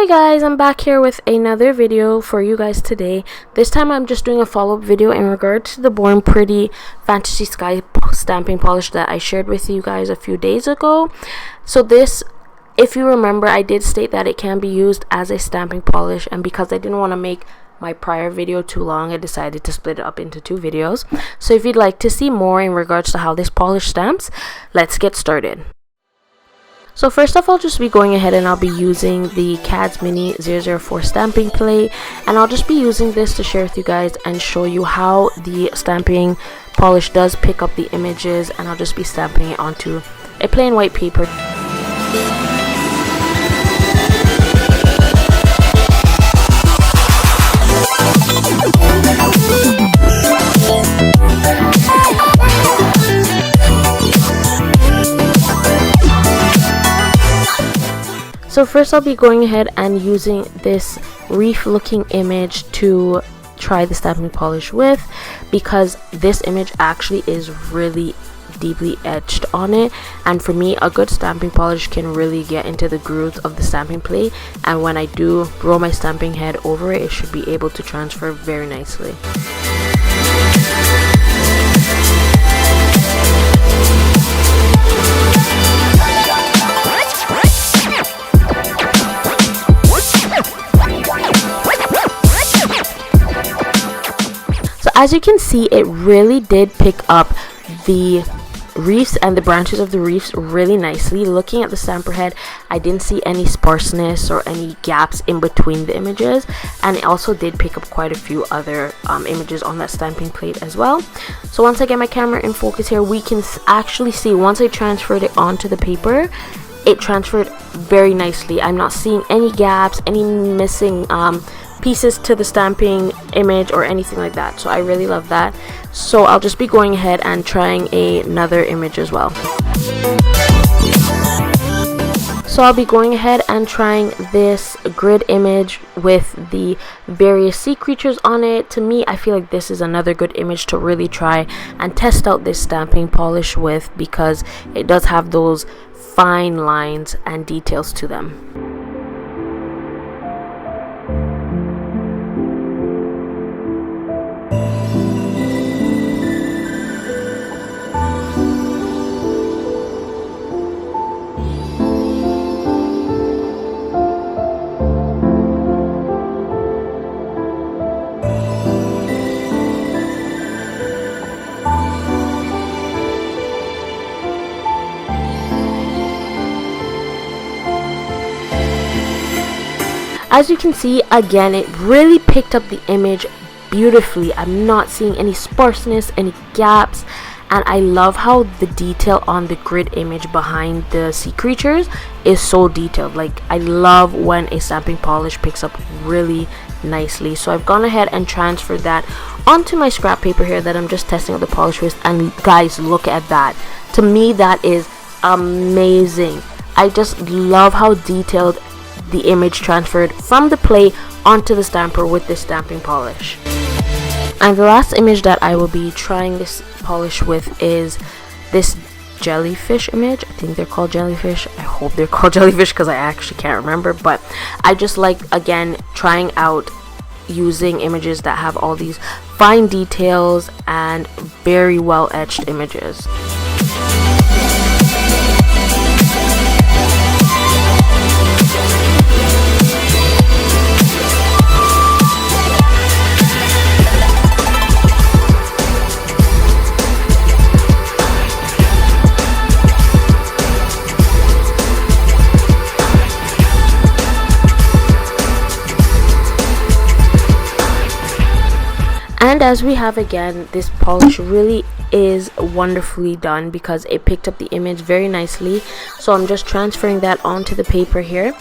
Hi guys, I'm back here with another video for you guys today. This time I'm just doing a follow-up video in regards to the Born Pretty Fantasy Sky stamping polish that I shared with you guys a few days ago. So this, if you remember, I did state that it can be used as a stamping polish, and because I didn't want to make my prior video too long, I decided to split it up into two videos. So if you'd like to see more in regards to how this polish stamps, let's get started. So first off, I'll just be going ahead and I'll be using the KADS Mini 004 stamping plate, and I'll just be using this to share with you guys and show you how the stamping polish does pick up the images, and I'll just be stamping it onto a plain white paper. So first I'll be going ahead and using this reef looking image to try the stamping polish with, because this image actually is really deeply etched on it, and for me a good stamping polish can really get into the grooves of the stamping plate, and when I do roll my stamping head over it, it should be able to transfer very nicely. As you can see, it really did pick up the reefs and the branches of the reefs really nicely. Looking at the stamper head, I didn't see any sparseness or any gaps in between the images, and it also did pick up quite a few other images on that stamping plate as well. So once I get my camera in focus here, we can actually see once I transferred it onto the paper, it transferred very nicely. I'm not seeing any gaps, any missing pieces to the stamping image or anything like that, so I really love that. So I'll just be going ahead and trying another image as well. So I'll be going ahead and trying this grid image with the various sea creatures on it. To me, I feel like this is another good image to really try and test out this stamping polish with, because it does have those fine lines and details to them. As you can see, again, it really picked up the image beautifully. I'm not seeing any sparseness, any gaps, and I love how the detail on the grid image behind the sea creatures is so detailed. Like, I love when a stamping polish picks up really nicely. So I've gone ahead and transferred that onto my scrap paper here that I'm just testing out the polish with, and guys, look at that. To me, that is amazing. I just love how detailed the image transferred from the plate onto the stamper with this stamping polish. And the last image that I will be trying this polish with is this jellyfish image. I think they're called jellyfish. I hope they're called jellyfish because I actually can't remember, but I just like, again, trying out using images that have all these fine details and very well etched images. And as we have, again, this polish really is wonderfully done because it picked up the image very nicely. So I'm just transferring that onto the paper here,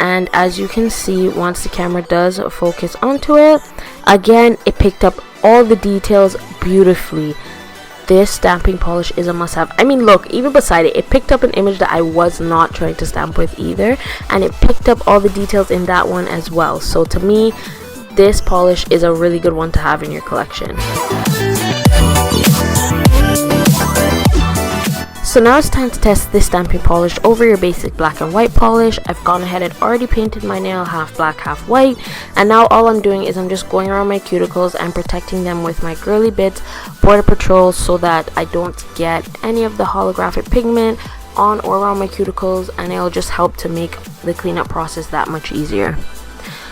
and as you can see, once the camera does focus onto it, again, it picked up all the details beautifully. This stamping polish is a must-have. I mean, look, even beside it, it picked up an image that I was not trying to stamp with either, and it picked up all the details in that one as well. So to me, this polish is a really good one to have in your collection. So now it's time to test this stamping polish over your basic black and white polish. I've gone ahead and already painted my nail half black, half white. And now all I'm doing is I'm just going around my cuticles and protecting them with my Girly Bits Border Patrol so that I don't get any of the holographic pigment on or around my cuticles, and it'll just help to make the cleanup process that much easier.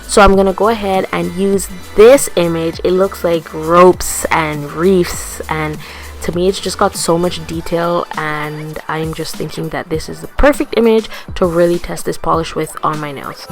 So I'm gonna go ahead and use this image. It looks like ropes and reefs, and to me it's just got so much detail, and I'm just thinking that this is the perfect image to really test this polish with on my nails.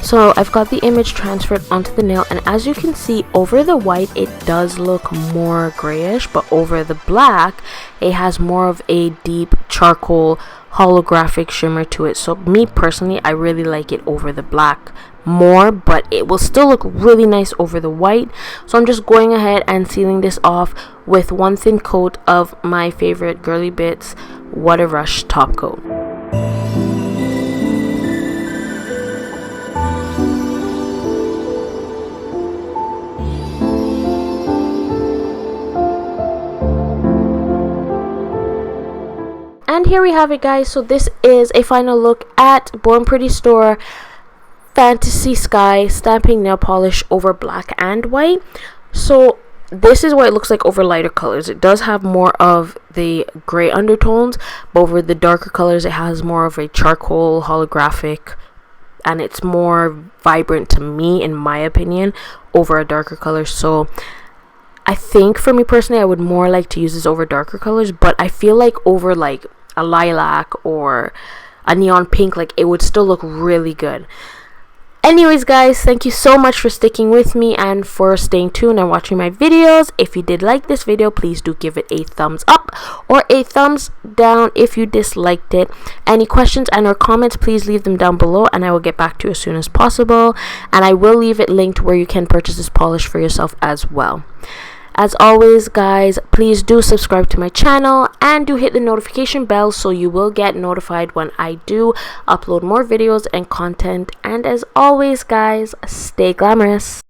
So I've got the image transferred onto the nail, and as you can see, over the white it does look more grayish, but over the black it has more of a deep charcoal holographic shimmer to it. So me personally, I really like it over the black more, but it will still look really nice over the white. So I'm just going ahead and sealing this off with one thin coat of my favorite Girly Bits Water Rush top coat. And here we have it, guys. So this is a final look at Born Pretty Store Fantasy Sky stamping nail polish over black and white. So this is what it looks like over lighter colors. It does have more of the gray undertones, but over the darker colors it has more of a charcoal holographic, and it's more vibrant to me, in my opinion, over a darker color. So I think for me personally, I would more like to use this over darker colors, but I feel like over like a lilac or a neon pink, like it would still look really good. Anyways, guys, thank you so much for sticking with me and for staying tuned and watching my videos. If you did like this video, please do give it a thumbs up or a thumbs down if you disliked it. Any questions and or comments, please leave them down below and I will get back to you as soon as possible. And I will leave it linked where you can purchase this polish for yourself as well. As always, guys, please do subscribe to my channel and do hit the notification bell so you will get notified when I do upload more videos and content. And as always, guys, stay glamorous.